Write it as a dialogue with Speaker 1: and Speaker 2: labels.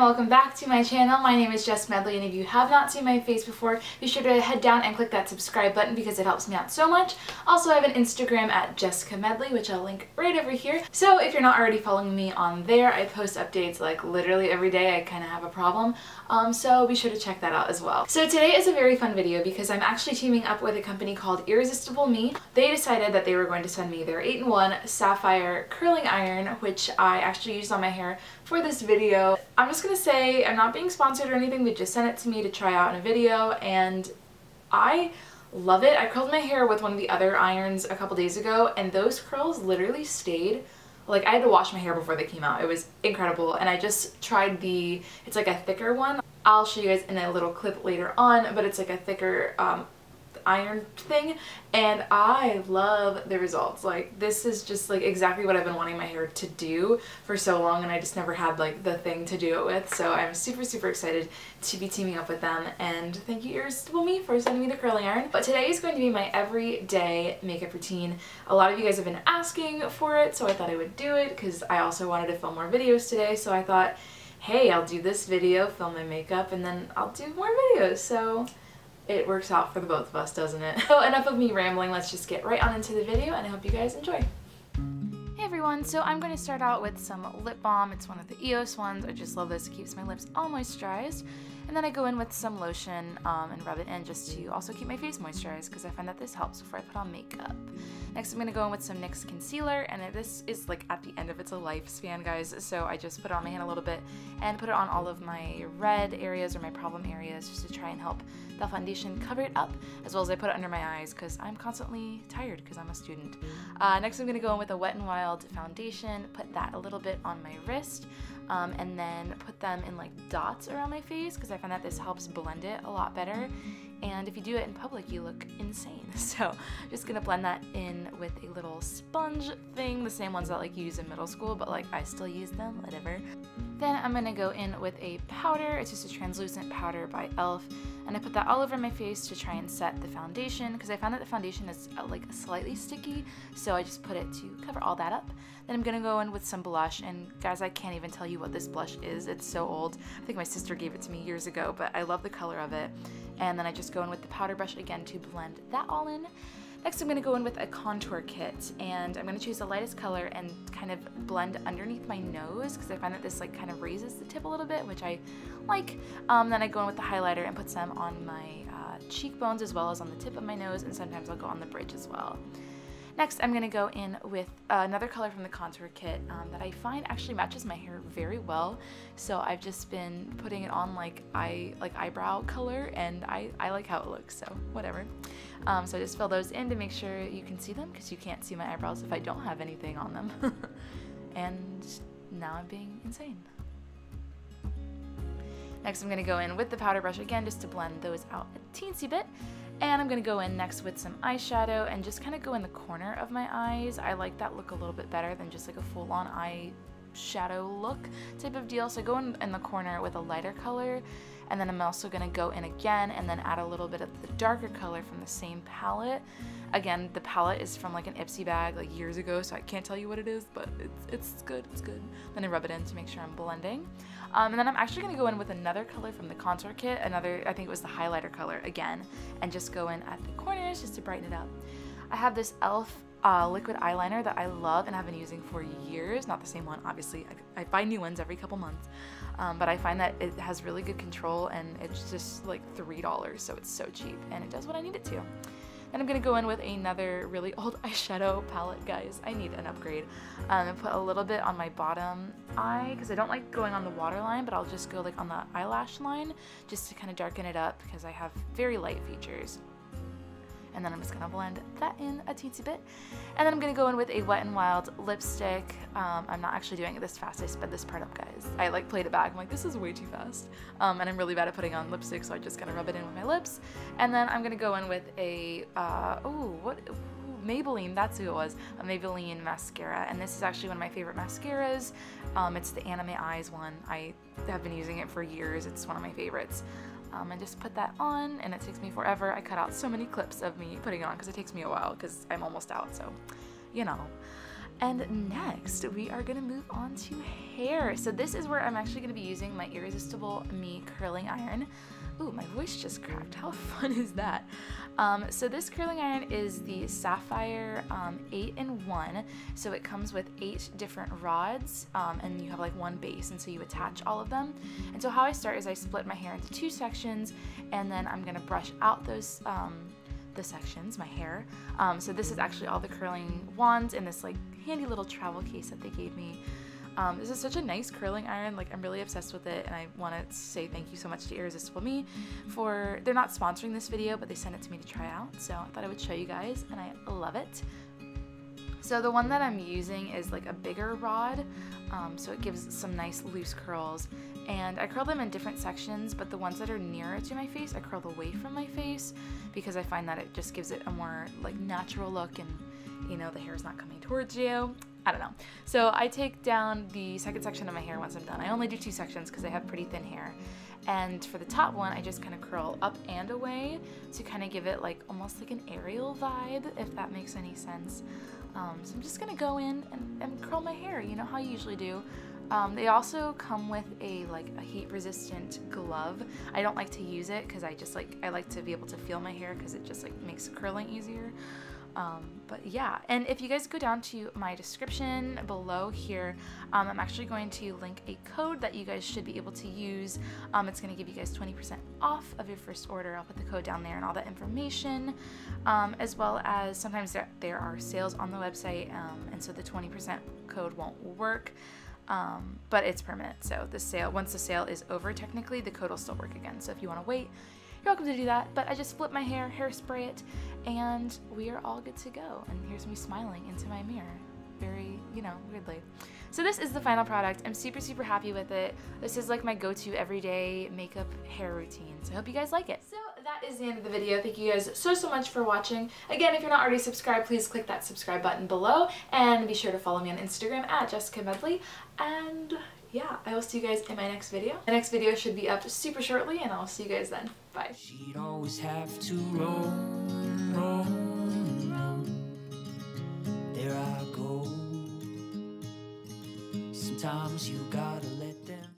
Speaker 1: welcome back to my channel. My name is Jess Medley, and if you have not seen my face before, be sure to head down and click that subscribe button because it helps me out so much. Also, I have an Instagram at Jessica Medley, which I'll link right over here. So if you're not already following me on there, I post updates like literally every day. I kind of have a problem. So be sure to check that out as well. So today is a very fun video because I'm actually teaming up with a company called Irresistible Me. They decided that they were going to send me their 8-in-1 Sapphire curling iron, which I actually used on my hair for this video. I'm just gonna say I'm not being sponsored or anything. They just sent it to me to try out in a video and I love it. I curled my hair with one of the other irons a couple days ago and those curls literally stayed. Like, I had to wash my hair before they came out. It was incredible. And I just tried it's like a thicker one. I'll show you guys in a little clip later on, but it's like a thicker iron thing, and I love the results. Like, this is just like exactly what I've been wanting my hair to do for so long, and I just never had like the thing to do it with. So I'm super excited to be teaming up with them, and thank you Irresistible Me for sending me the curling iron. But today is going to be my everyday makeup routine. A lot of you guys have been asking for it, so I thought I would do it because I also wanted to film more videos today. So I thought, hey, I'll do this video, film my makeup, and then I'll do more videos. So it works out for the both of us, doesn't it? So enough of me rambling, let's just get right on into the video, and I hope you guys enjoy. Hey everyone, so I'm going to start out with some lip balm. It's one of the EOS ones. I just love this. It keeps my lips all moisturized. And then I go in with some lotion and rub it in just to also keep my face moisturized because I find that this helps before I put on makeup. Next I'm going to go in with some NYX concealer, and this is like at the end of its lifespan, guys, so I just put it on my hand a little bit and put it on all of my red areas or my problem areas just to try and help the foundation cover it up, as well as I put it under my eyes because I'm constantly tired because I'm a student. Next I'm going to go in with a Wet n Wild foundation, put that a little bit on my wrist, and then put them in like dots around my face because I find that this helps blend it a lot better. And if you do it in public, you look insane. So just gonna blend that in with a little sponge thing, the same ones that like you use in middle school, but like I still use them, whatever. Then I'm gonna go in with a powder. It's just a translucent powder by e.l.f. and I put that all over my face to try and set the foundation because I found that the foundation is like slightly sticky, so I just put it to cover all that up. Then I'm gonna go in with some blush, and guys, I can't even tell you what this blush is. It's so old. I think my sister gave it to me years ago, but I love the color of it. And then I just go in with the powder brush again to blend that all in. Next I'm going to go in with a contour kit, and I'm going to choose the lightest color and kind of blend underneath my nose because I find that this like kind of raises the tip a little bit, which I like. Then I go in with the highlighter and put some on my cheekbones as well as on the tip of my nose, and sometimes I'll go on the bridge as well. Next, I'm going to go in with another color from the contour kit that I find actually matches my hair very well. So I've just been putting it on like eyebrow color, and I like how it looks, so whatever. So I just fill those in to make sure you can see them because you can't see my eyebrows if I don't have anything on them. And now I'm being insane. Next, I'm going to go in with the powder brush again just to blend those out a teensy bit. And I'm going to go in next with some eyeshadow and just kind of go in the corner of my eyes. I like that look a little bit better than just like a full-on eyeshadow look type of deal. So I go in the corner with a lighter color, and then I'm also going to go in again and then add a little bit of the darker color from the same palette. Again, the palette is from like an Ipsy bag like years ago, so I can't tell you what it is, but it's good, it's good. Then I rub it in to make sure I'm blending. And then I'm actually going to go in with another color from the contour kit, I think it was the highlighter color again, and just go in at the corners just to brighten it up. I have this e.l.f. Liquid eyeliner that I love and have been using for years. Not the same one, obviously. I buy new ones every couple months, but I find that it has really good control, and it's just like $3, so it's so cheap, and it does what I need it to. Then I'm going to go in with another really old eyeshadow palette, guys. I need an upgrade. And put a little bit on my bottom eye because I don't like going on the waterline, but I'll just go like on the eyelash line just to kind of darken it up because I have very light features. And then I'm just going to blend that in a teensy bit. And then I'm going to go in with a Wet n Wild lipstick. I'm not actually doing it this fast. I sped this part up, guys. I like played it back. I'm like, this is way too fast. And I'm really bad at putting on lipstick, so I just kind of rub it in with my lips. And then I'm going to go in with a, Maybelline, that's who it was, a Maybelline mascara. And this is actually one of my favorite mascaras. It's the Anime Eyes one. I have been using it for years. It's one of my favorites. And just put that on, and it takes me forever. I cut out so many clips of me putting it on because it takes me a while because I'm almost out, so you know. And next, we are gonna move on to hair. So this is where I'm actually gonna be using my Irresistible Me curling iron. Ooh, my voice just cracked. How fun is that? So this curling iron is the Sapphire 8-in-1. So it comes with 8 different rods, and you have like one base, and so you attach all of them. And so how I start is I split my hair into 2 sections, and then I'm gonna brush out those the sections, my hair. So this is actually all the curling wands in this like handy little travel case that they gave me. This is such a nice curling iron. Like, I'm really obsessed with it, and I want to say thank you so much to Irresistible Me for, they're not sponsoring this video, but they sent it to me to try out, so I thought I would show you guys, and I love it. So the one that I'm using is like a bigger rod, so it gives some nice loose curls, and I curl them in different sections, but the ones that are nearer to my face I curl away from my face because I find that it just gives it a more like natural look, and you know, the hair is not coming towards you. I don't know. So I take down the second section of my hair once I'm done. I only do 2 sections because I have pretty thin hair. And for the top one, I just kind of curl up and away to kind of give it like almost like an aerial vibe, if that makes any sense. So I'm just gonna go in and curl my hair, you know how you usually do. They also come with a heat resistant glove. I don't like to use it because I like to be able to feel my hair because it just like makes curling easier. But yeah, and if you guys go down to my description below here, I'm actually going to link a code that you guys should be able to use. It's going to give you guys 20% off of your first order. I'll put the code down there and all that information, as well as sometimes there are sales on the website, and so the 20% code won't work. But it's permanent, so once the sale is over, technically the code will still work again. So if you want to wait, you're welcome to do that. But I just flip my hair, hairspray it, and we are all good to go. And here's me smiling into my mirror, very, you know, weirdly. So this is the final product. I'm super, super happy with it. This is like my go-to everyday makeup hair routine, so I hope you guys like it. So that is the end of the video. Thank you guys so much for watching. Again, if you're not already subscribed, please click that subscribe button below, and be sure to follow me on Instagram at Jessica Medley. And yeah, I will see you guys in my next video. The next video should be up super shortly, and I'll see you guys then. Bye.
Speaker 2: She'd always have to roam, roam, roam. There I go. Sometimes you gotta let